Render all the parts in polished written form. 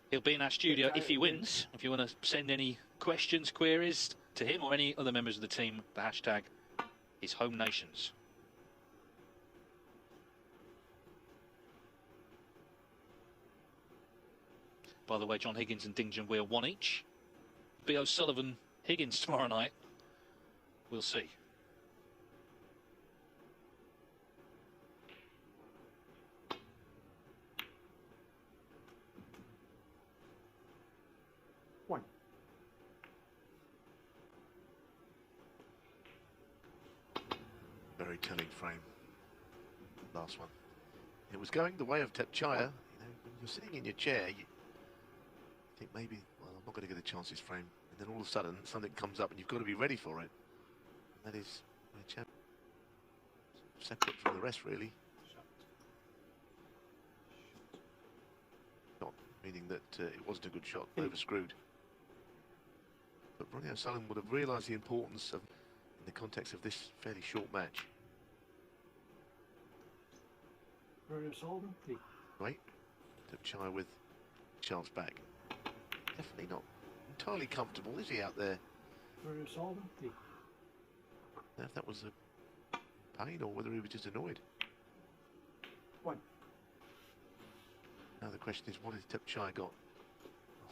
He'll be in our studio if he wins. If you want to send any questions, queries to him or any other members of the team, the hashtag is Home Nations. By the way, John Higgins and Ding Junhui 1 each. B. O'Sullivan, Higgins tomorrow night. We'll see. One. Very telling frame. Last one. It was going the way of Tepchaya. You know, when you're sitting in your chair, you think maybe, well, I'm not going to get a chance this frame. And then all of a sudden, something comes up and you've got to be ready for it. And that is a champ separate from the rest, really. Not meaning that it wasn't a good shot, overscrewed. But Ronnie O'Sullivan would have realised the importance of, in the context of this fairly short match. Ronnie O'Sullivan, 3. Right, Tepchaya with chance back. Definitely not entirely comfortable, is he, out there? Ronnie O'Sullivan, 3. Now, if that was a pain or whether he was just annoyed. 1. Now the question is, what has Tepchaya got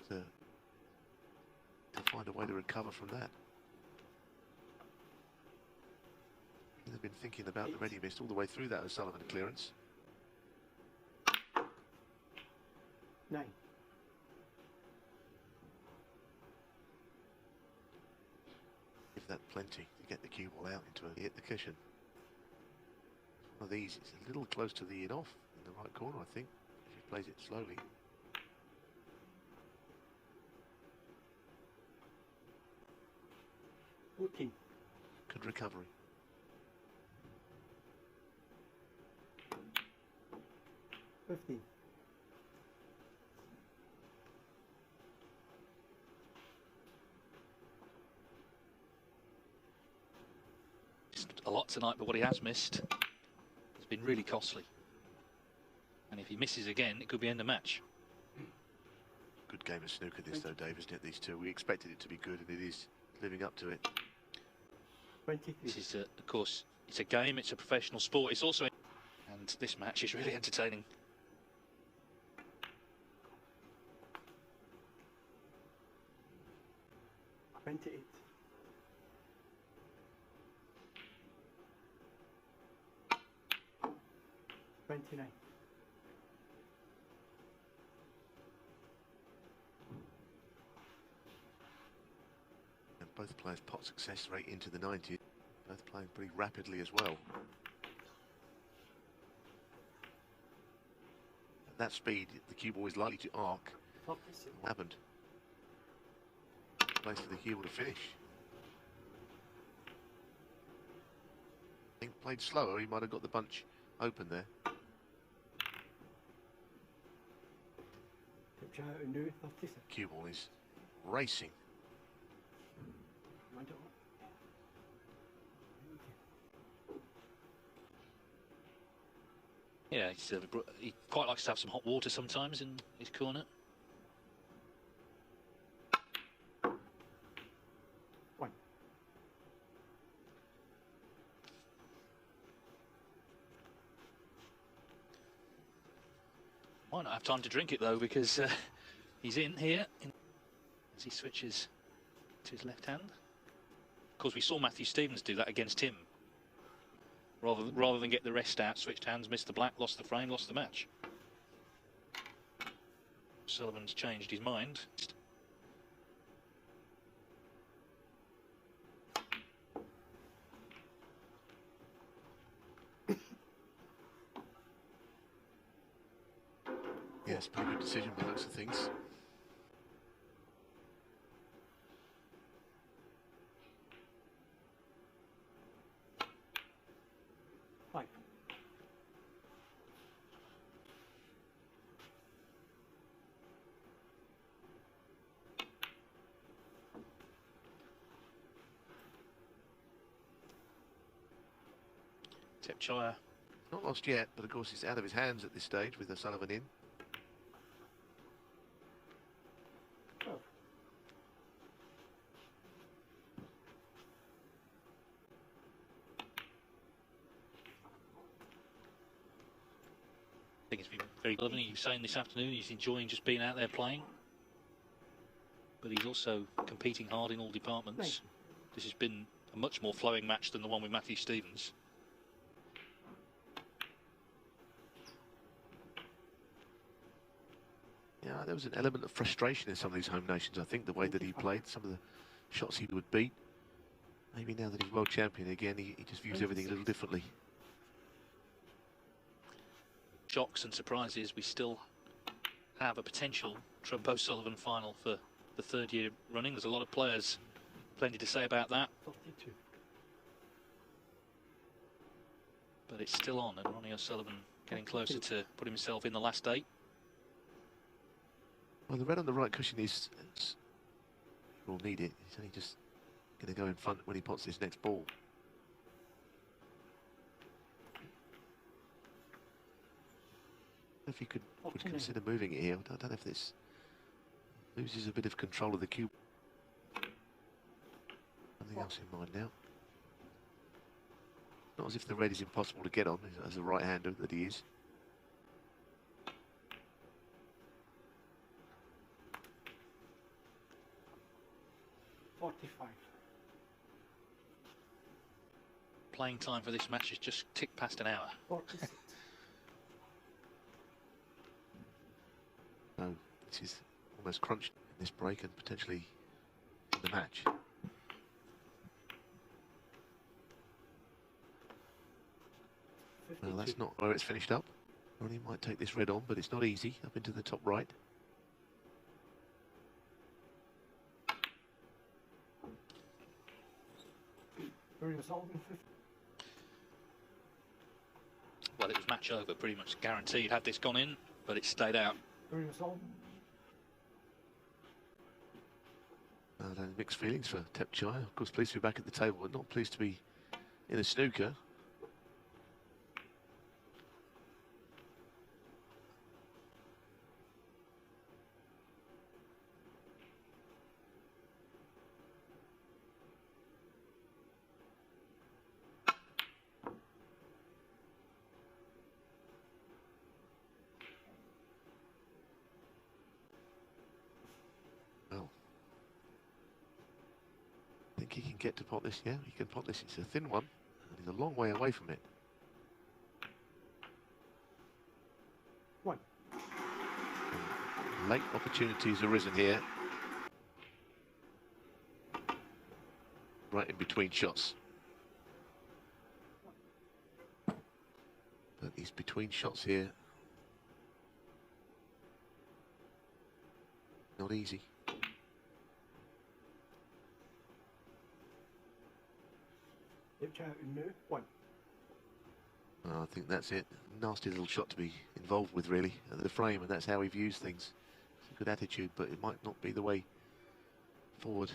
to find a way to recover from that? He's been thinking about the ready mist all the way through that O'Sullivan clearance. 9. Give that plenty to get the cue ball out into a hit the cushion. One of these, it's a little close to the in-off in the right corner, I think, if he plays it slowly. Okay. Good recovery. 15. A lot tonight, but what he has missed has been really costly. And if he misses again, it could be end of match. Good game of snooker this though, Dave, isn't it, these two? We expected it to be good, and it is living up to it. 23. This is, of course, it's a game, it's a professional sport. It's also, and this match is really entertaining. 28. 29. And both players pot success rate into the 90s. Both playing pretty rapidly as well. At that speed, the cue ball is likely to arc. What happened? Place for the cue ball to finish. I think played slower, he might have got the bunch open there. Un-nooh, 36. Cue ball is racing. Yeah, he quite likes to have some hot water sometimes in his corner. 1. Might not have time to drink it though, because he's in here as he switches to his left hand. Of course, we saw Matthew Stevens do that against him. Rather than get the rest out, switched hands, missed the black, lost the frame, lost the match. Sullivan's changed his mind. Yes, pretty good decision by the looks of things. Tepchaya. Not lost yet, but of course it's out of his hands at this stage with O'Sullivan in. think he's been very relevant. He was saying this afternoon he's enjoying just being out there playing. But he's also competing hard in all departments. This has been a much more flowing match than the one with Matthew Stevens. Yeah, there was an element of frustration in some of these home nations. I think the way that he played, some of the shots he would beat. Maybe now that he's world champion again, he just views everything a little differently. Shocks and surprises, we still have a potential Trump O'Sullivan final for the third year running. There's a lot of players, plenty to say about that. 32. But it's still on, and Ronnie O'Sullivan getting closer to putting himself in the last 8. Well, the red on the right cushion is, we'll need it. He's only just going to go in front when he pots his next ball. If he would consider moving it here, I don't know if this loses a bit of control of the cube. Something else in mind now. Not as if the red is impossible to get on as a right-hander that he is. Playing time for this match has just ticked past an hour. 46. No, this is almost crunched in this break and potentially in the match. Well, that's not where it's finished up. Ronnie might take this red on, but it's not easy. Up into the top right. Well, it was match over, pretty much guaranteed. Had this gone in, but it stayed out. Mixed feelings for Tep Chaya. Of course, pleased to be back at the table, but not pleased to be in a snooker. He can get to pot this, yeah, he can pot this. It's a thin one, and he's a long way away from it. One. Late opportunities arisen here. Right in between shots. But he's between shots here. Not easy. Un-nooh, 1. I think that's it. Nasty little shot to be involved with, really, at the frame, and that's how he views things. It's a good attitude, but it might not be the way forward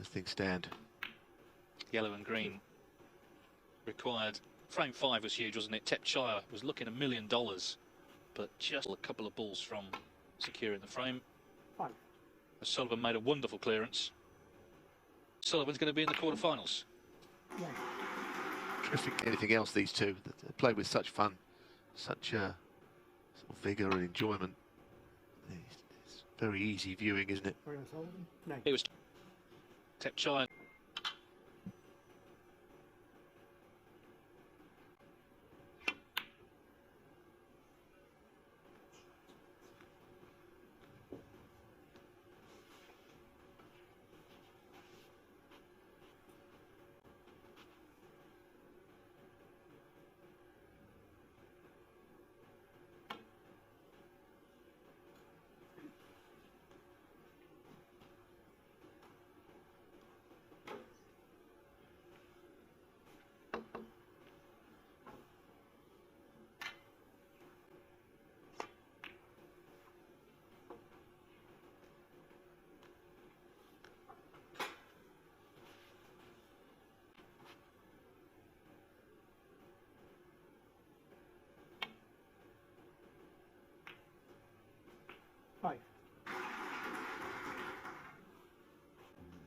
as things stand. Yellow and green required. Frame 5 was huge, wasn't it? Tep Chaya was looking $1 million, but just a couple of balls from securing the frame. 5. O'Sullivan made a wonderful clearance. Sullivan's going to be in the quarterfinals. 1. Terrific. Anything else, these two they play with such fun, such sort of vigour and enjoyment. It's very easy viewing, isn't it? It was Tep Chaya.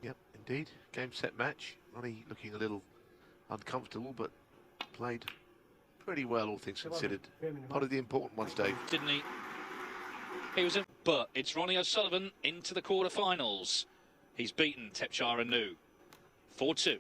Yep, indeed. Game, set, match. Ronnie looking a little uncomfortable, but played pretty well, all things considered. Part of the important ones, Dave. Didn't he? He was in, but it's Ronnie O'Sullivan into the quarterfinals. He's beaten Un-nooh 4-2.